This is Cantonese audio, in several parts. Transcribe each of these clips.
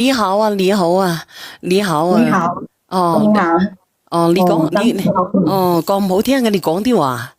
你好啊，你好啊，你好啊，你好，哦，你好，哦，你哦，講你，哦，講唔好聽嘅，你講啲話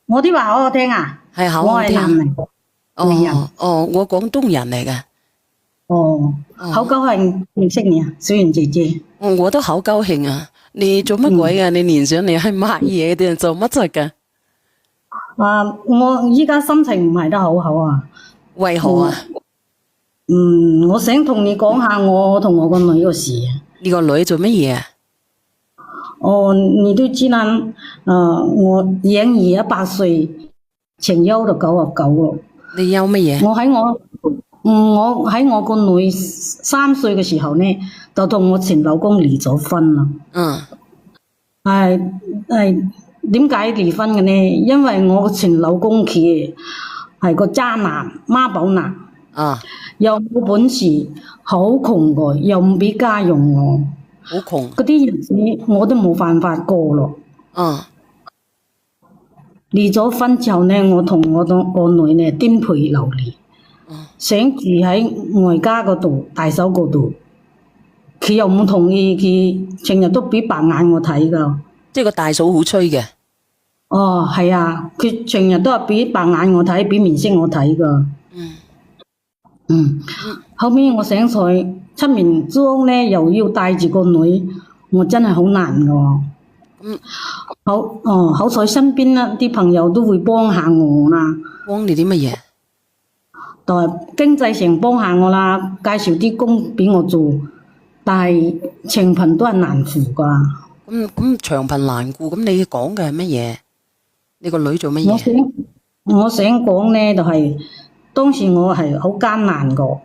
我啲話好好聽啊！係好我係好聽。南寧寧人，哦哦，我廣東人嚟嘅。哦，好哦，高興認識你啊，小媛姐姐。我都好高興啊！你做乜鬼嗯，啊？你連上嚟係買嘢定係做乜啫㗎？我依家心情唔係得好好啊。為何啊？我我想同你講下我同我個女個事啊。你個女做乜嘢啊？哦，你都知啦，我養兒100歲，情憂就99咯。你有乜嘢？我喺我我個女3歲嘅時候呢，就同我前老公離咗婚啦。嗯係係點解離婚嘅呢？因為我個前老公佢係個渣男、媽寶男，啊，又冇本事，好窮個，又唔俾家用我，好窮。嗰啲日子我都冇辦法過咯。嗯離咗婚之後呢，我同我個女呢顛沛流離，嗯想住喺外家嗰度大嫂嗰度，佢又唔同意，佢成日都俾白眼我睇噶。即係個大嫂好吹嘅。哦，係啊，佢成日都係俾白眼我睇，俾面色我睇噶。嗯嗯，嗯後尾我醒菜出面租屋呢，又要帶住個女，我真係好難噶。咁好彩身邊啦啲朋友都會幫下我啦，幫你啲乜嘢？就係經濟上幫下我啦，介紹啲工俾我做，但係長貧都係難扶噶。咁長貧難顧，咁你講嘅係乜嘢？你個女做乜我嘢？想我想講呢，就係、當時我係好艱難個，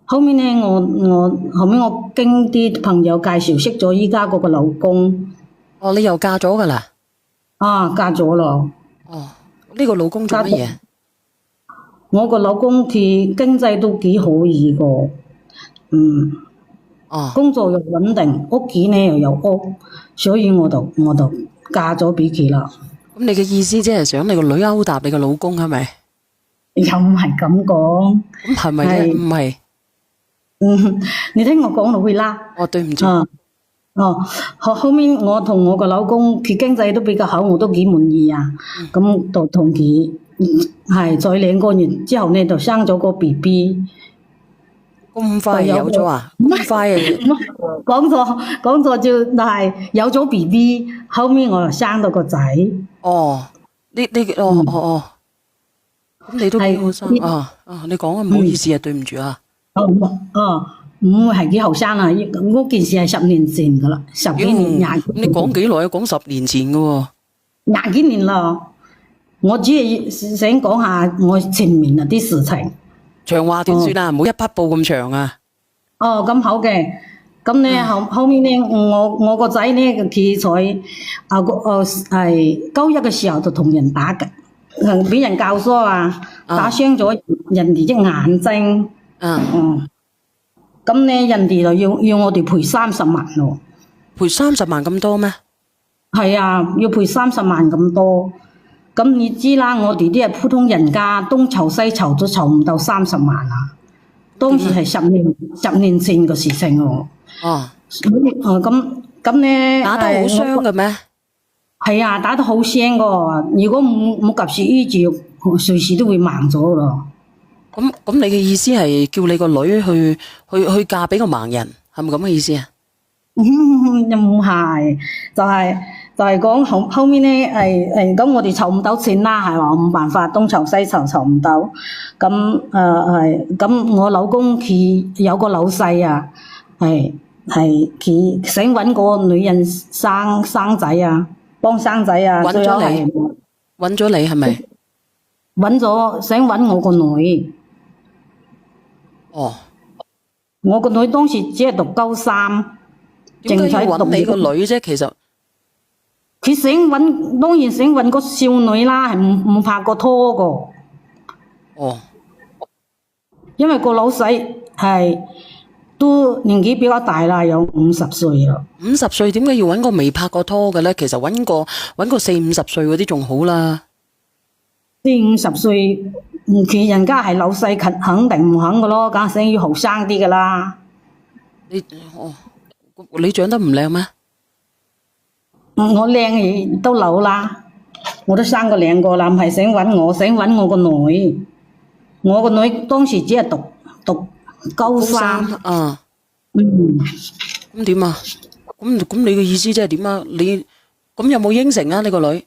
後面呢，後尾我經啲朋友介紹識咗依家嗰個老公，哦，你又嫁咗噶啦？嫁咗咯。哦，呢個老公做乜嘢？我個老公佢經濟都幾可以個，哦，工作又穩定，屋企呢又有屋，所以我就嫁咗俾佢啦。咁你嘅意思即係想你個女勾搭你個老公係咪？又唔係咁講，咁係咪啫？係唔係。你聽我講就會啦。哦，對唔住。啊，後面我同我個老公佢經濟都比較好，我都幾滿意啊。咁就同佢係在2個月之後呢，就生咗個 BB。咁快就有有咗啊？咁快啊？講錯係有咗 BB，後面我又生到個仔。哦，哦，咁你都幾好生啊？你講啊，唔好意思啊，對唔住啊。唔會係幾後生啊！嗰件事係10年前噶啦，十幾年、廿幾你講幾耐啊？講10年前噶喎。廿幾年啦。我只係想講下我前面啲事情。長話短說啦，唔好一匹布咁長啊。咁好嘅。咁呢後面呢，我個仔呢，佢在高一嘅時候就同人打嘅，俾人教唆啊，打傷咗人哋隻眼睛。咁呢，人哋就要我哋賠30萬咯。賠30萬咁多咩？係啊，要賠30萬咁多。咁你知啦，我哋啲係普通人家，東籌西籌都籌唔到30萬啊。當時係十年前嘅事情喎。哦，咁呢，打得好傷嘅咩？係啊，打得好傷噶。如果冇及時醫治，隨時都會盲咗咯。咁你嘅意思係叫你個女去嫁俾個盲人，係咪咁嘅意思啊？又唔係，就係講後面呢，咁我哋籌唔到錢啦，係話冇辦法，東籌西籌唔到。咁我老公佢有個老細啊，係佢想搵個女人生仔啊，幫生仔啊，揾咗你，揾咗你係咪？想搵我個女。哦，我個女當時只係讀高3，點解要淨係揾你個女啫？其實佢當然想搵個少女啦，係唔拍過拖個。哦，因為個老細係都年紀比較大啦，有50歲啦。50歲點解要揾個未拍過拖嘅咧？其實揾個40、50歲嗰啲仲好啦。 40、50歲佢人家係老細肯定唔肯嘅咯，梗係想要後生啲嘅啦。你長得唔靚咩？我靚而都老啦，我都生過兩個啦，唔係想揾我，想揾我個女。我個女當時只係讀高三。啊。嗯。咁點啊？咁你嘅意思即係點啊？你咁有冇應承啊？你個女？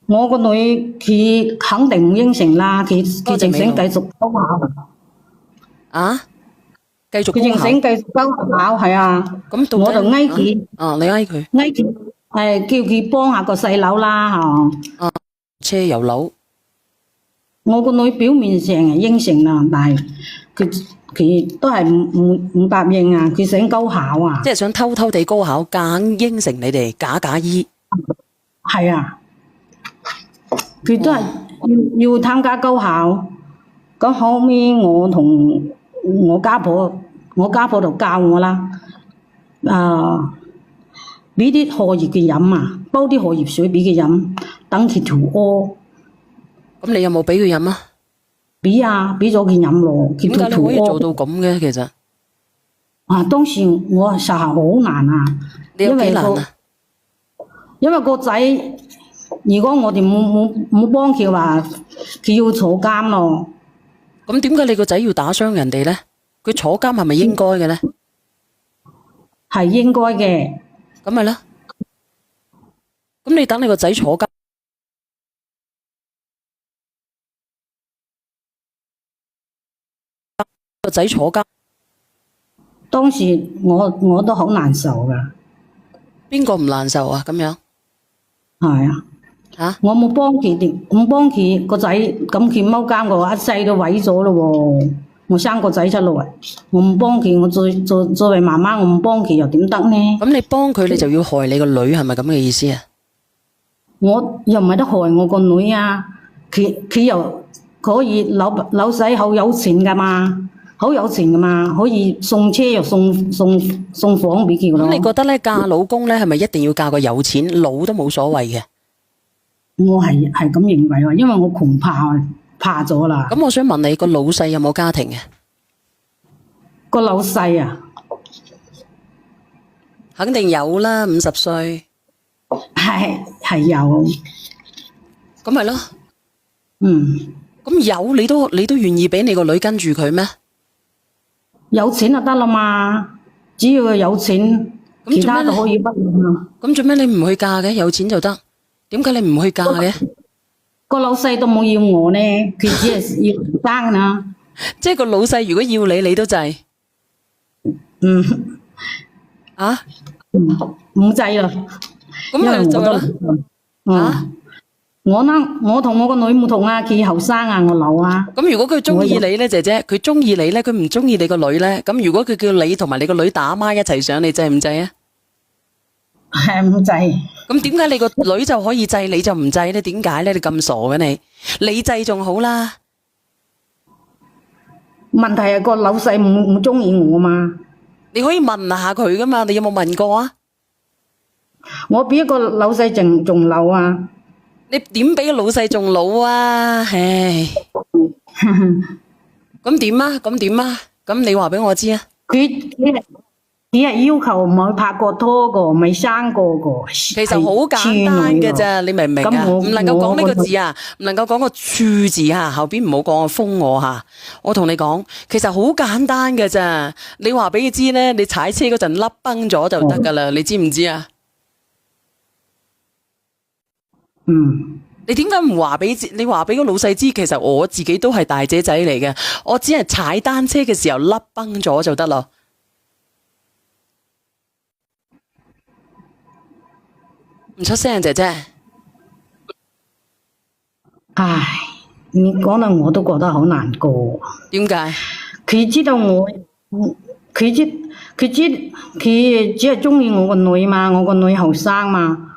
我個女佢肯定唔應承啦，佢淨想繼續高考。啊？繼續佢淨想繼續高考，係啊。咁我就嗌佢。你嗌佢？嗌佢叫佢幫下個細佬啦嚇。車油樓。我個女表面上係應承啦，但係佢都係唔答應啊！佢想高考啊！即係想偷偷地高考，夾硬應承你哋假意。係啊，佢都係要參加高考。咁後尾我同我家婆就教我啦，俾啲荷葉佢飲啊，煲啲荷葉水俾佢飲，等佢肚屙。咁你有冇俾佢飲啊？俾啊，俾咗佢飲咯。點解你可以做到咁嘅？其實當時我實係好難啊。你有幾難啊？因為個仔，如果我哋冇幫佢話，佢要坐監咯。咁點解你個仔要打傷人哋咧？佢坐監係咪應該嘅咧？係應該嘅。咁咪啦。咁你等你個仔坐監。個仔坐監，當時我都好難受噶。邊個唔難受啊？咁樣係啊，我冇幫佢個仔，咁佢踎監嘅話，一世都毀咗咯喎。我生個仔出嚟，我唔幫佢，我作為媽媽，我唔幫佢又點得呢？咁你幫佢，你就要害你個女，係咪咁嘅意思啊？我又唔係得害我個女啊，佢又可以老細好有錢噶嘛。好有錢噶嘛，可以送車又送房俾佢咯。咁你覺得咧，嫁老公咧係咪一定要嫁個有錢佬都冇所謂嘅？我係咁認為喎，因為我窮怕咗啦。咁我想問你，個老細有冇家庭嘅？個老細啊，肯定有啦，50歲。係有。咁咪咯。咁有你都願意俾你個女跟住佢咩？有錢就得啦嘛，只要佢有錢，其他就可以不用啦。咁做咩你唔去嫁嘅？有錢就得，點解你唔去嫁嘅？個老細都冇要我呢，佢只係要生啦。即係個老細如果要你，你都制。唔制啦。咁咪就啦。我同我個女唔同啊，佢後生啊，我老啊。咁如果佢中意你咧，姐姐，佢中意你咧，佢唔中意你個女咧，咁如果佢叫你同埋你個女打孖一齊上，你制唔制啊？係唔制。咁點解你個女就可以制，你就唔制咧？點解咧？你咁傻嘅你？你制仲好啦。問題係個老細唔中意我嘛。你可以問下佢噶嘛？你有冇問過啊？我比一個老細仲老啊。你點比個老細仲老啊？唉，咁點啊？咁你話俾我知啊。佢係要求唔去拍過拖個，未生過個。其實好簡單嘅咋，你明唔明啊？唔能夠講呢個字啊，唔能夠講個處字吓，後邊唔好講封我吓。我同你講，其實好簡單嘅咋。你話俾佢知咧，你踩車嗰陣甩崩咗就得噶啦，你知唔知啊？你點解唔話俾你話俾個老細知？其實我自己都係大姐仔嚟嘅，我只係踩單車嘅時候甩崩咗就得咯。唔出聲，姐姐。唉，你講到我都覺得好難過。點解？佢知道我，佢只係中意我個女嘛，我個女後生嘛。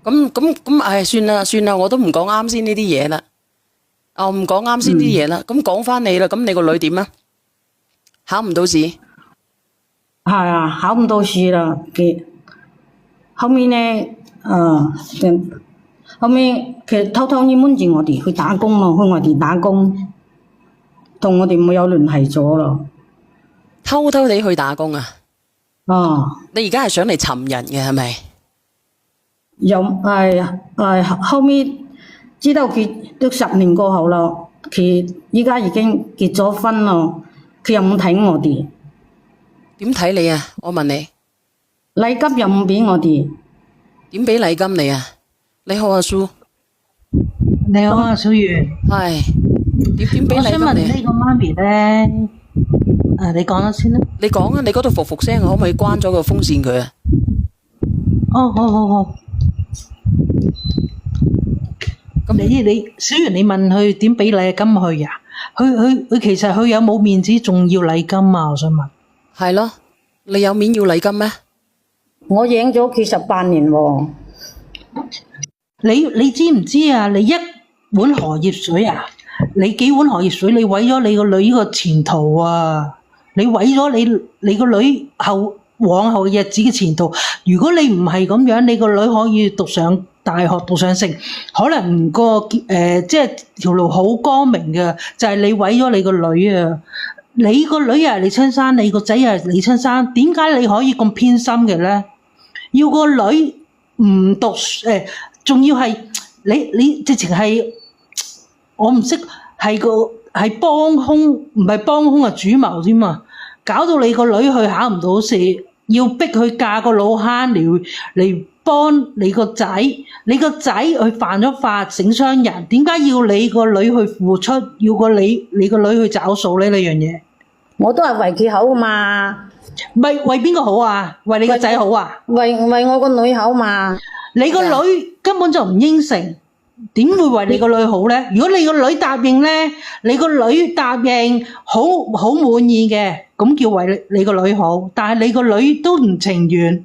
咁，唉，算啦，我都唔講啱先呢啲嘢啦。我唔講啱先啲嘢啦。咁講翻你啦，咁你個女點啊？考唔到試？係啊，考唔到試啦。後面呢，後尾佢偷偷瞞住我哋去打工咯，去外地打工，同我哋冇有聯繫咗咯。偷偷地去打工啊？哦，你而家係想嚟尋人嘅係咪？有後尾知道佢都10年過後咯，佢依家已經結咗婚咯，佢又冇睇我哋，點睇你啊？我問你，禮金又唔俾我哋。點俾禮金你啊？你好啊，蘇。你好啊，小圓。係點俾我想問禮金你？呢個媽咪咧，你講咗先啦。你講啊，你嗰度復聲，可唔可以關咗個風扇佢啊？哦，好。咁你小圓，你問佢點俾禮金佢啊？佢其實佢有冇面子，仲要禮金啊？我想問。係咯，你有面要禮金咩？我養咗佢18年喎。你知唔知啊？你一碗荷葉水啊，你幾碗荷葉水，你毀咗你個女個前途啊！你毀咗你個女往後日子嘅前途。如果你唔係咁樣，你個女可以讀上大學，讀上成，可能即係條路好光明嘅，就係你毀咗你個女啊！你個女又係你親生，你個仔又係你親生，點解你可以咁偏心嘅咧？要個女唔讀仲要係你直情係我唔識係幫兇，唔係幫兇啊，主謀添啊！搞到你個女去考唔到試，要逼佢嫁個老坑嚟幫你個仔，你個仔去犯咗法整傷人，點解要你個女去付出，要你個女去找數呢？呢樣嘢我都係為佢好嘛。為邊個好啊？為你個仔好啊？為我個女好嘛。你個女根本就唔應承，點會為你個女好咧？如果你個女答應咧，你個女答應好滿意嘅，咁叫為你個女好。但係你個女都唔情願，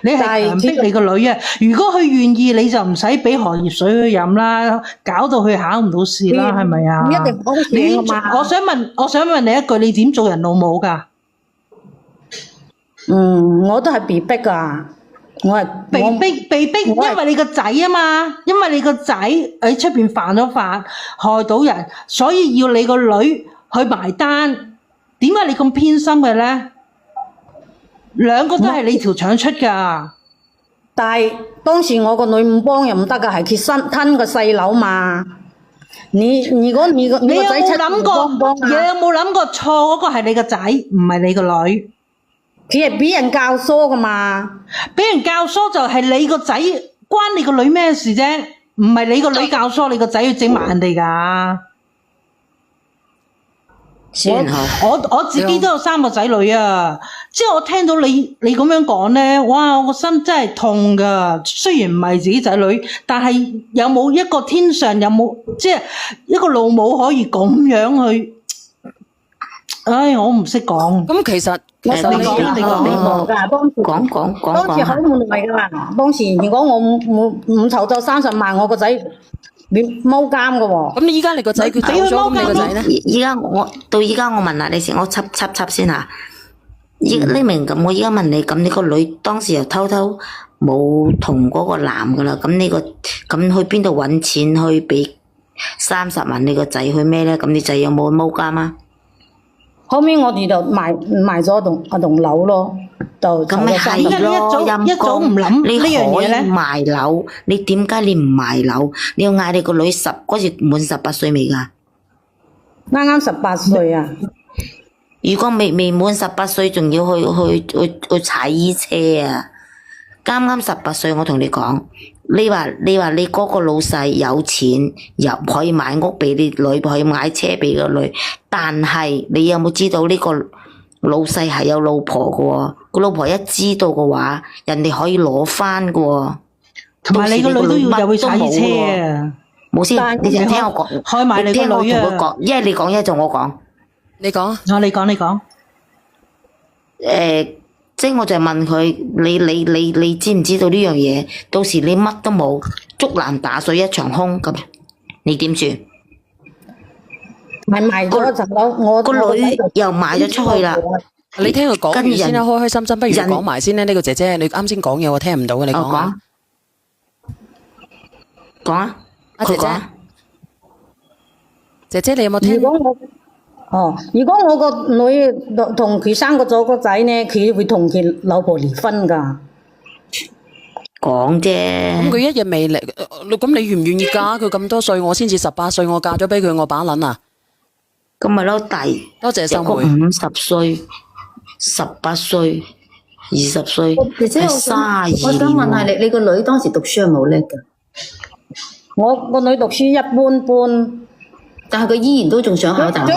你係強迫你個女啊！如果佢願意，你就唔使俾荷葉水去飲啦，搞到佢考唔到試啦，係咪啊？一定講錢㗎嘛。我想問你一句，你點做人老母㗎？我都係被逼㗎。我係被逼，因為你個仔啊嘛，因為你個仔喺出邊犯咗法，害到人，所以要你個女去埋單。點解你咁偏心嘅咧？兩個都係你條腸出㗎。但係當時我個女唔幫又唔得㗎，係佢吞個細佬嘛。如果你個仔出唔幫，你有冇諗過錯嗰個係你個仔，唔係你個女？佢係俾人教唆㗎嘛，俾人教唆就係你個仔，關你個女咩事啫？唔係你個女教唆你個仔去整埋人哋㗎。我自己都有3個仔女啊，即係我聽到你咁樣講咧，哇！我個心真係痛㗎。雖然唔係自己仔女，但係有冇一個天上有冇即係一個老母可以咁樣去？唉，我唔識講。咁其實你講㗎，當時好無奈㗎嘛。當時如果我唔籌到30萬，我個仔你踎監㗎喎。咁你依家你個仔佢走咗，咁你個仔咧？依家我問下你先，我插先嚇。你明咁？我依家問你，咁你個女當時又偷偷冇同嗰個男㗎啦。咁去邊度揾錢去俾30萬你個仔去咩咧？咁你仔有冇踎監啊？後尾我哋就賣咗棟樓咯，就咁咪係咯，一早唔諗呢樣嘢咧。你賣樓，你點解你唔賣樓？你要嗌你個女嗰時滿18歲未㗎？啱18歲啊！如果未滿18歲，仲要去踩衣車啊！啱18歲，我同你講，你話你嗰個老細有錢，又可以買屋俾你女，可以買車俾個女，但係你有冇知道呢個老細係有老婆嘅喎？個老婆一知道嘅話，人哋可以攞翻嘅喎。同埋你個女都要入去踩衣車啊！冇先，你就聽我講，開埋你個女啊！一係你講，一係就我講。你講。你講。即係我就問佢，你知唔知道呢樣嘢？到時你乜都冇，竹籃打水一場空咁，你點算？咪賣咗層樓，我個女又賣咗出去啦。你聽佢講完先啦，開開心心，不如講埋先咧。呢個姐姐，你啱先講嘢我聽唔到嘅，你講啊。講啊，阿姐姐佢講啊。姐姐你有冇聽？如果我個女同佢生咗個仔呢，佢會同佢老婆離婚㗎。講啫，咁佢一日未嚟，咁你願唔願意嫁佢咁多歲？我先至18歲，我嫁咗俾佢，我把撚啊！咁咪咯，第多謝秀有個梅。 50歲、18歲、20歲，姐姐，我32想問下你個女當時讀書係咪好叻㗎？我個女讀書一般般，但係佢依然都仲想考大學。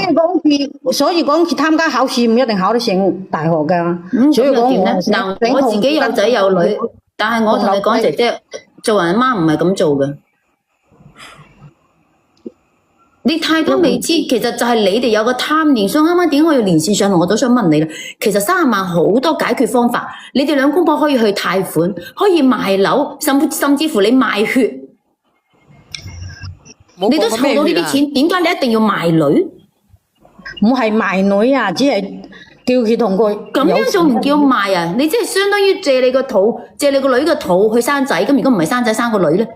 所以講佢參加考試唔一定考得上大學㗎。所以講咁又點咧？嗱，我自己有仔有女，但係我同你講，姐姐做人阿媽唔係咁做嘅。你太多未知，其實就係你哋有個貪念，所以啱啱點解我要連線上嚟，我都想問你啦。其實30萬好多解決方法，你哋兩公婆可以去貸款，可以賣樓，甚至乎你賣血，你都儲到呢啲錢，點解你一定要賣女？唔係賣女啊，只係叫佢同個咁樣仲唔叫賣啊？你即係相當於借你個肚，借你個女個肚去生仔，咁如果唔係生仔生個女咧？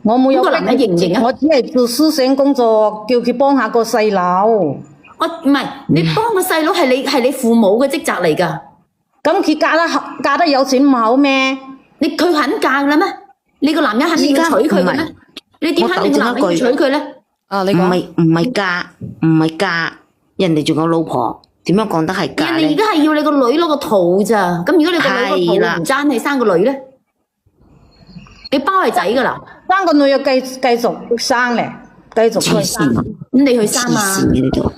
我冇有個男人認唔認啊？我只係做思想工作，叫佢幫下個細佬。我唔係，你幫個細佬係你父母嘅職責嚟㗎。咁佢嫁得有錢唔好咩？佢肯嫁啦咩？你個男人肯定要娶佢嘅咩？你點肯定個男人要娶佢咧？啊，你唔講係嫁，人哋仲有老婆，點樣講得係嫁咧？人哋而家係要你個女攞個肚咋？咁如果你個女個肚唔爭氣生個女咧，你包係仔㗎啦。生個女又繼續生咧，繼續去生。咁你去生啊？黐線嘅呢度。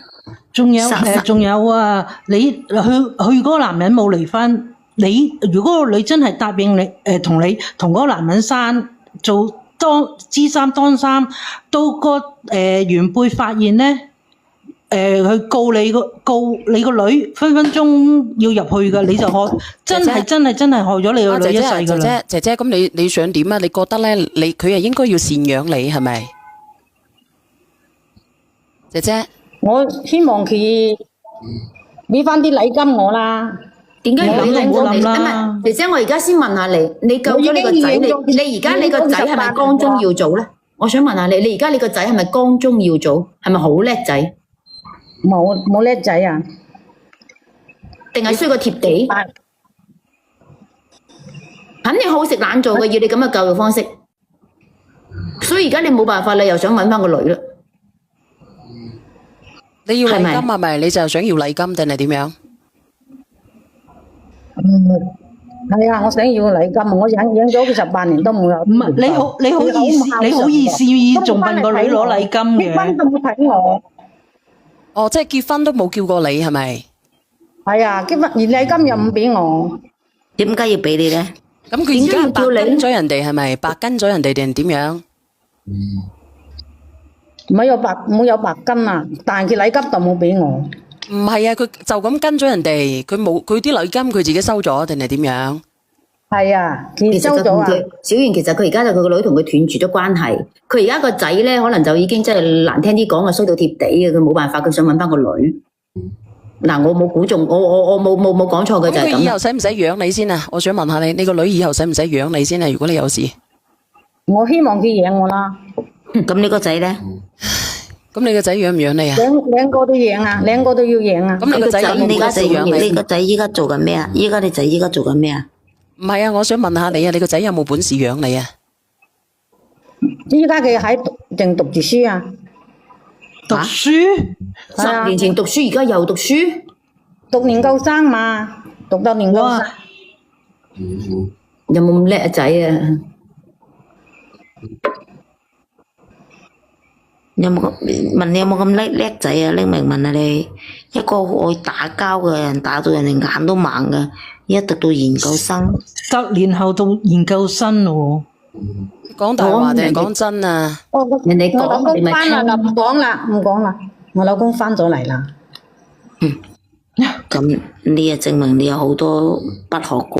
仲有啊！佢嗰個男人冇離婚，如果個女真係答應你同嗰個男人生做知三當三，到個原輩發現咧，去告你個女，分分鐘要入去噶，你就真係害咗你個女一世噶啦。姐姐，咁你想點啊？你覺得咧，佢係應該要贍養你係咪？姐姐，我希望佢俾翻啲禮金我啦。點解要俾禮金唔好諗你？啦姐姐，我而家先問下你，你救咗你個仔，你而家你個仔係咪光宗耀祖咧？我想問下你，你而家你個仔係咪光宗耀祖？係咪好叻仔？冇叻仔啊！定係衰過貼地？肯定好食懶做嘅，要你咁嘅教育方式。所以而家你冇辦法，你又想揾翻個女啦。你要禮金係係咪？你就想要禮金定係點樣？係啊，我想要禮金，我養咗佢18年都冇有。唔係你好意思仲問個女攞禮金嘅？結婚都冇睇我。哦，即係結婚都冇叫過你係咪？係啊，結婚連禮金又唔俾我。點解要俾你咧？咁佢而家白跟咗人哋係咪？白跟咗人哋定點樣？冇有白金啊，但係佢禮金就冇俾我。唔係啊，佢就咁跟咗人哋，佢啲禮金佢自己收咗定係點樣？係啊，佢其實收咗啊。小圓其實佢而家就佢個女同佢斷絕咗關係，佢而家個仔咧可能就已經真係難聽啲講啊，衰到貼地嘅，佢冇辦法，佢想揾翻個女。嗱，我冇估中，我冇講錯嘅就係咁佢以後咁。使唔使養你先啊？我想問下你個女以後使唔使養你先啊？如果你有事，我希望佢養我啦。咁你個仔咧？咁你個仔養唔養你啊？兩個都養啊，兩個都要養啊。咁你個仔有冇你個仔本事養你？你個仔依家做緊咩啊？你仔依家做緊咩啊？唔係啊，我想問下你啊，你個仔有冇本事養你啊？依家佢正讀住書啊。讀書10年前讀書，而家又讀書，讀研究生嘛，讀到研究生。有冇咁叻仔啊？問你有冇咁叻仔啊？拎明問下你，一個愛打交嘅人，打到人哋眼都盲嘅，依家讀到研究生，10年後到研究生咯。講大話定係講真啊？人哋我老講你咪公翻啦，唔講啦。我老公翻咗嚟啦。咁你又證明你有好多不學過。